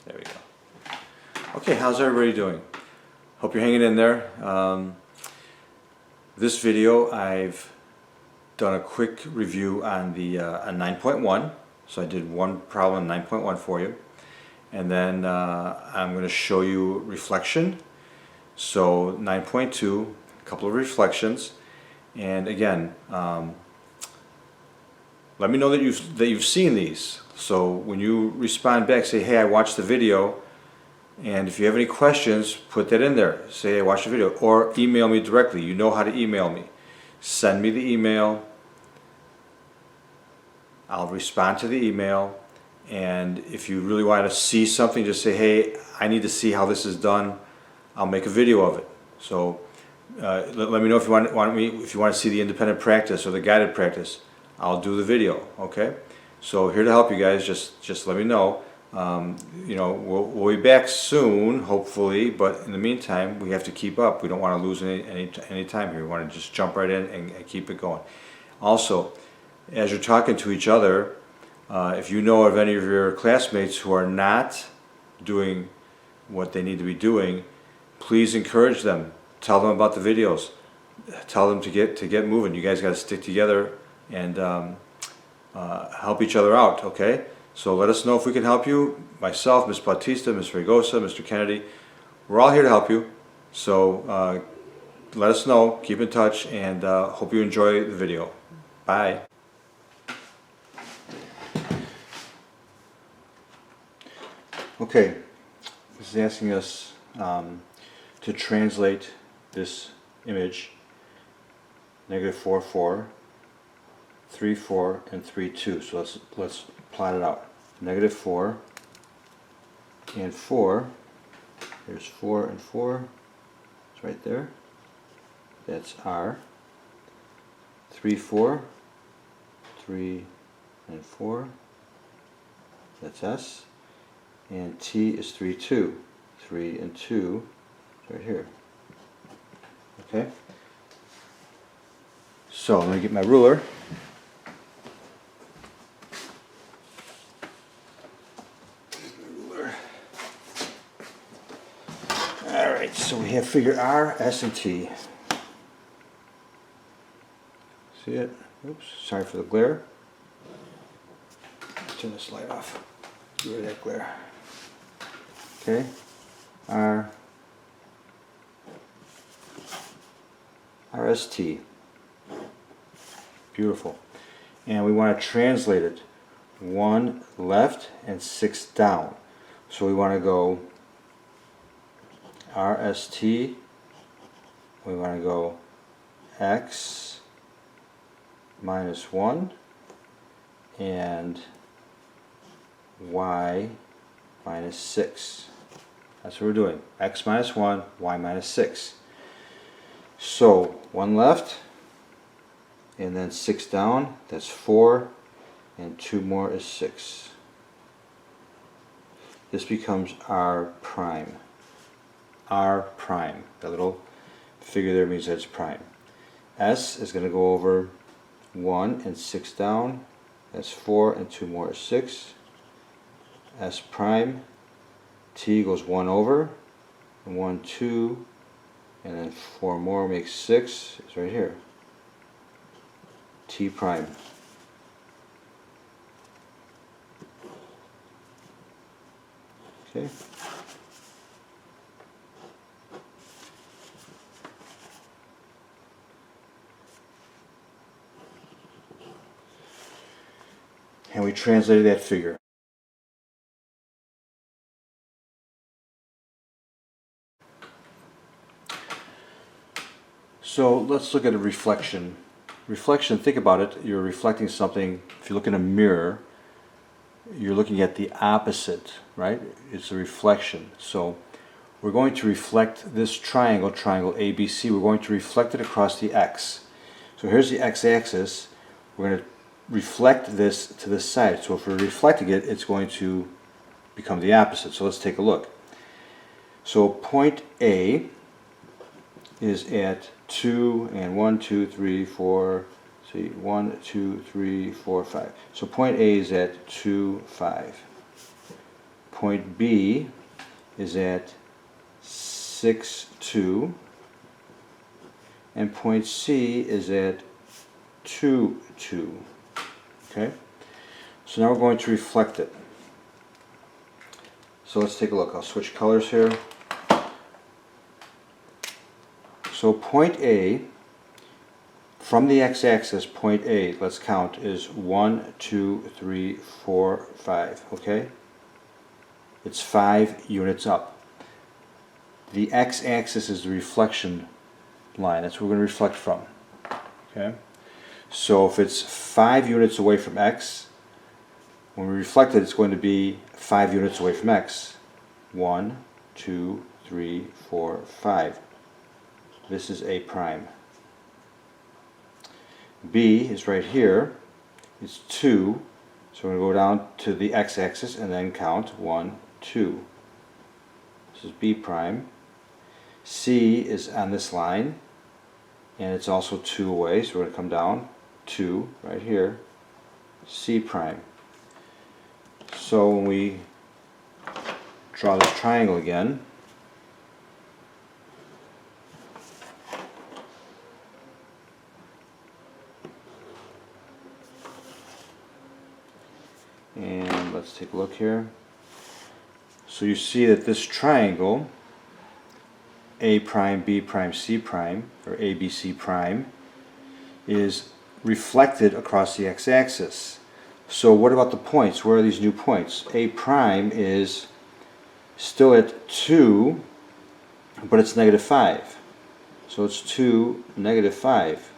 There we go. Okay, how's everybody doing? Hope you're hanging in there. This video I've done a quick review on the 9.1. So I did one problem in 9.1 for you. And then I'm going to show you reflection. So 9.2, a couple of reflections. And again, let me know that you've seen these. So when you respond back, say, hey, I watched the video. And if you have any questions, put that in there. Say I watched the video, or email me directly. You know how to email me. Send me the email. I'll respond to the email. And if you really want to see something, just say, hey, I need to see how this is done. I'll make a video of it. So let me know if you want to see the independent practice or the guided practice. I'll do the video. Okay. So here to help you guys. Just let me know. You know, we'll be back soon, hopefully, but in the meantime, we have to keep up. We don't want to lose any time here. We want to just jump right in and keep it going. Also, as you're talking to each other, if you know of any of your classmates who are not doing what they need to be doing, please encourage them. Tell them about the videos. Tell them to get moving. You guys got to stick together and help each other out, okay? So let us know if we can help you. Myself, Ms. Bautista, Ms. Fregosa, Mr. Kennedy, we're all here to help you. So let us know, keep in touch, and hope you enjoy the video. Bye. Okay, this is asking us to translate this image, -4, 4, 3, 4, and 3, 2. So let's plot it out. -4 and 4. There's 4 and 4. It's right there. That's R. 3, 4. 3 and 4. That's S. And T is 3, 2. 3 and 2. It's right here. Okay. So let me get my ruler. Alright, so we have figure R, S, and T. See it? Oops, sorry for the glare. Turn this light off. Get rid of that glare. Okay, R, RST. Beautiful. And we want to translate it 1 left and 6 down. So we want to go RST, we want to go X minus 1 and Y minus 6. That's what we're doing. X minus 1, Y minus 6. So 1 left and then 6 down, that's 4, and 2 more is 6. This becomes R prime. R prime. That little figure there means that it's prime. S is going to go over 1 and 6 down. That's 4 and 2 more is 6. S prime. T goes 1 over. And 1, 2. And then 4 more makes 6. It's right here. T prime. Okay. And we translated that figure. So let's look at a reflection. Reflection, think about it, you're reflecting something. If you look in a mirror, you're looking at the opposite, right? It's a reflection. So we're going to reflect this triangle, triangle ABC, we're going to reflect it across the X. So here's the X-axis. We're going to reflect this to this side. So if we're reflecting it, it's going to become the opposite. So let's take a look. So point A is at 2 and 1, 2, 3, 4, see, 1, 2, 3, 4, 5. So point A is at 2, 5. point B is at 6, 2, and point C is at 2, 2. Okay? So now we're going to reflect it. So let's take a look. I'll switch colors here. So point A, from the x-axis, point A, let's count, is 1, 2, 3, 4, 5. Okay? It's 5 units up. The x-axis is the reflection line. That's where we're going to reflect from. Okay? So if it's 5 units away from x, when we reflect it, it's going to be 5 units away from x. 1, 2, 3, 4, 5. This is A prime. B is right here. It's 2. So we're going to go down to the x-axis and then count 1, 2. This is B prime. C is on this line, and it's also 2 away, so we're going to come down 2 right here. C prime. So when we draw this triangle again, and let's take a look here. So you see that this triangle, A prime, B prime, C prime, or ABC prime, is reflected across the x-axis. So what about the points? Where are these new points? A prime is still at 2, but it's negative 5. So it's 2, negative 5.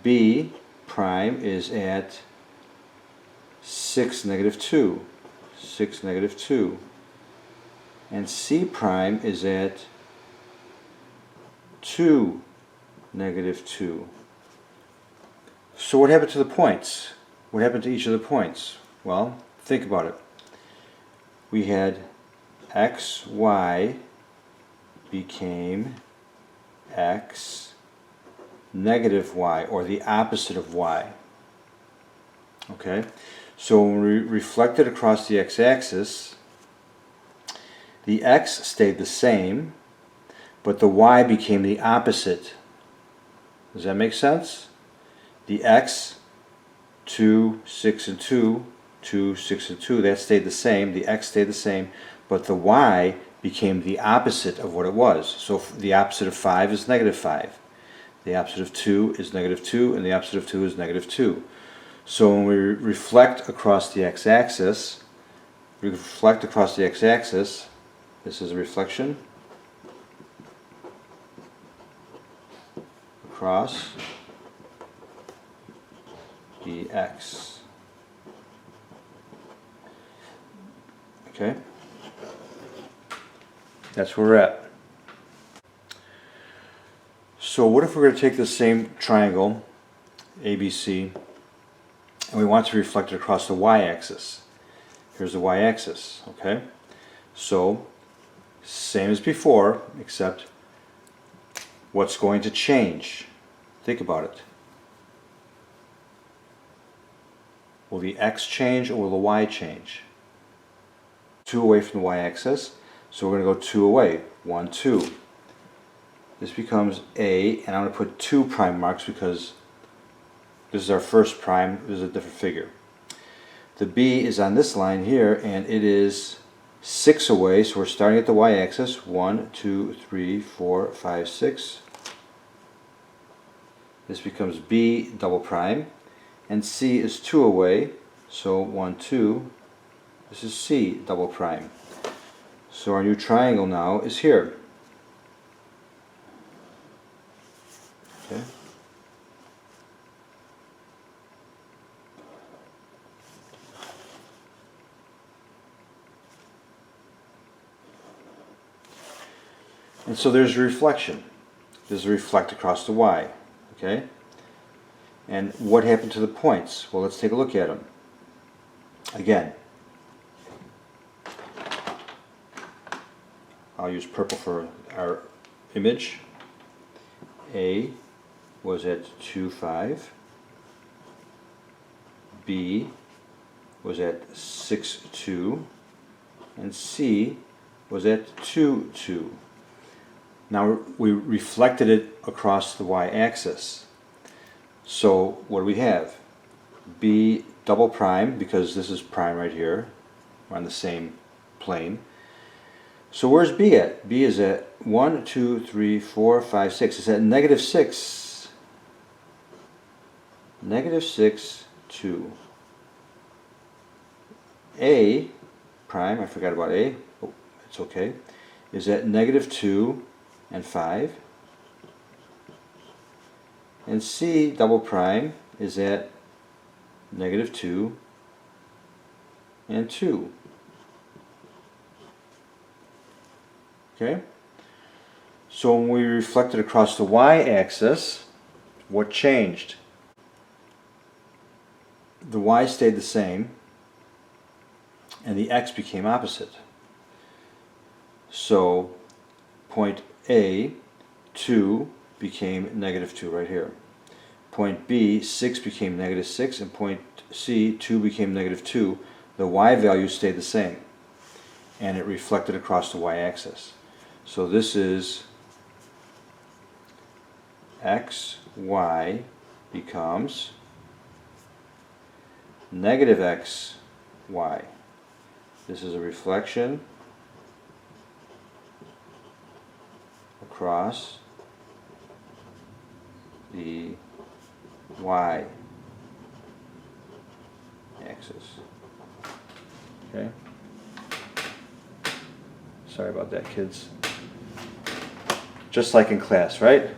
B prime is at 6, negative 2. 6, negative 2. And C prime is at 2, negative 2. So what happened to the points? What happened to each of the points? Well, think about it. We had x, y became x, negative y, or the opposite of y. Okay? So when we reflect it across the x-axis, the x stayed the same, but the y became the opposite. Does that make sense? The x, 2, 6, and 2, 2, 6, and 2, that stayed the same. The x stayed the same, but the y became the opposite of what it was. So the opposite of 5 is negative 5. The opposite of 2 is negative 2, and the opposite of 2 is negative 2. So when we reflect across the x-axis, this is a reflection across the x. Okay? That's where we're at. So what if we're going to take the same triangle, ABC, and we want to reflect it across the y-axis? Here's the y-axis, okay? So, same as before, except what's going to change? Think about it. Will the x change or will the y change? 2 away from the y-axis, so we're going to go 2 away. 1, 2. This becomes A, and I'm going to put 2 prime marks because this is our first prime. This is a different figure. The B is on this line here, and it is 6 away, so we're starting at the y-axis. 1, 2, 3, 4, 5, 6. This becomes B double prime, and C is 2 away, so 1, 2. This is C double prime. So our new triangle now is here. Okay. And so there's a reflection. There's a reflect across the y. Okay? And what happened to the points? Well, let's take a look at them. Again, I'll use purple for our image. A was at 2, 5. B was at 6, 2, and C was at 2, 2. Now we reflected it across the y-axis. So what do we have? B double prime, because this is prime right here. We're on the same plane. So where's B at? B is at 1, 2, 3, 4, 5, 6. It's at negative 6. Negative 6, 2. A prime, I forgot about A. Oh, it's okay. Is at negative 2 and 5. And C double prime is at negative 2 and 2. Okay? So when we reflected across the y-axis, what changed? The y stayed the same, and the x became opposite. So point A, 2, became negative 2 right here. Point B, 6 became negative 6, and point C, 2 became negative 2. The y value stayed the same, and it reflected across the y-axis. So this is x, y becomes negative x, y. This is a reflection across the y-axis. Okay? Sorry about that, kids. Just like in class, right?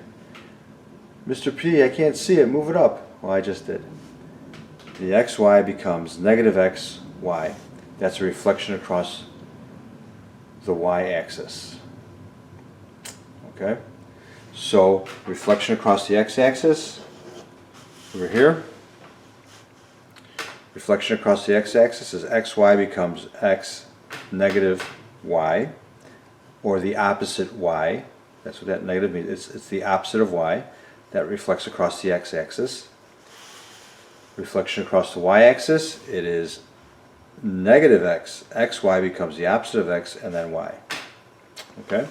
Mr. P, I can't see it. Move it up. Well, I just did. The xy becomes negative x, y. That's a reflection across the y-axis. Okay? So, reflection across the x-axis, over here. Reflection across the x-axis is xy becomes x negative y, or the opposite y. That's what that negative means. It's the opposite of y. That reflects across the x-axis. Reflection across the y-axis, it is negative x. xy becomes the opposite of x, and then y. Okay?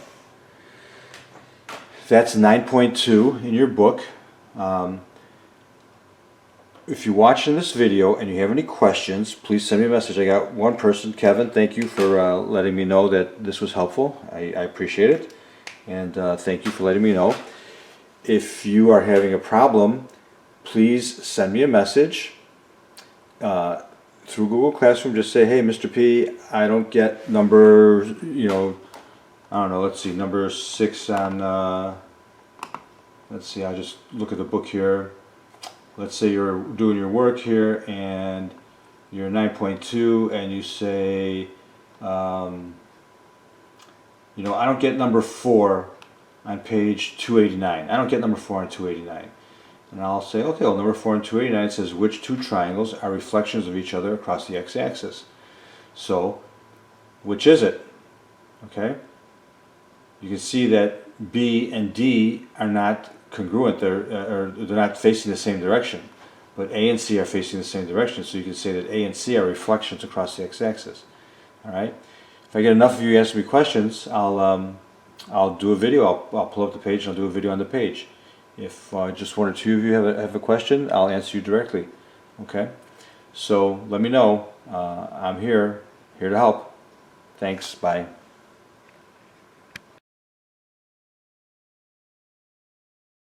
That's 9.2 in your book. If you're watching this video and you have any questions, please send me a message. I got one person, Kevin. Thank you for letting me know that this was helpful. I appreciate it. And thank you for letting me know. If you are having a problem, please send me a message through Google Classroom. Just say, hey, Mr. P, I don't get number, I don't know, let's see, number 6 on, let's see, I'll just look at the book here. Let's say you're doing your work here and you're 9.2 and you say, I don't get number 4 on page 289. I don't get number 4 on 289. And I'll say, okay, well, number 4 on 289 says which two triangles are reflections of each other across the x-axis. So, which is it? Okay? You can see that B and D are not congruent. They're not facing the same direction. But A and C are facing the same direction, so you can say that A and C are reflections across the x-axis. All right? If I get enough of you asking me questions, I'll do a video. I'll pull up the page and I'll do a video on the page. If just one or two of you have a question, I'll answer you directly. Okay? So let me know. I'm here to help. Thanks. Bye.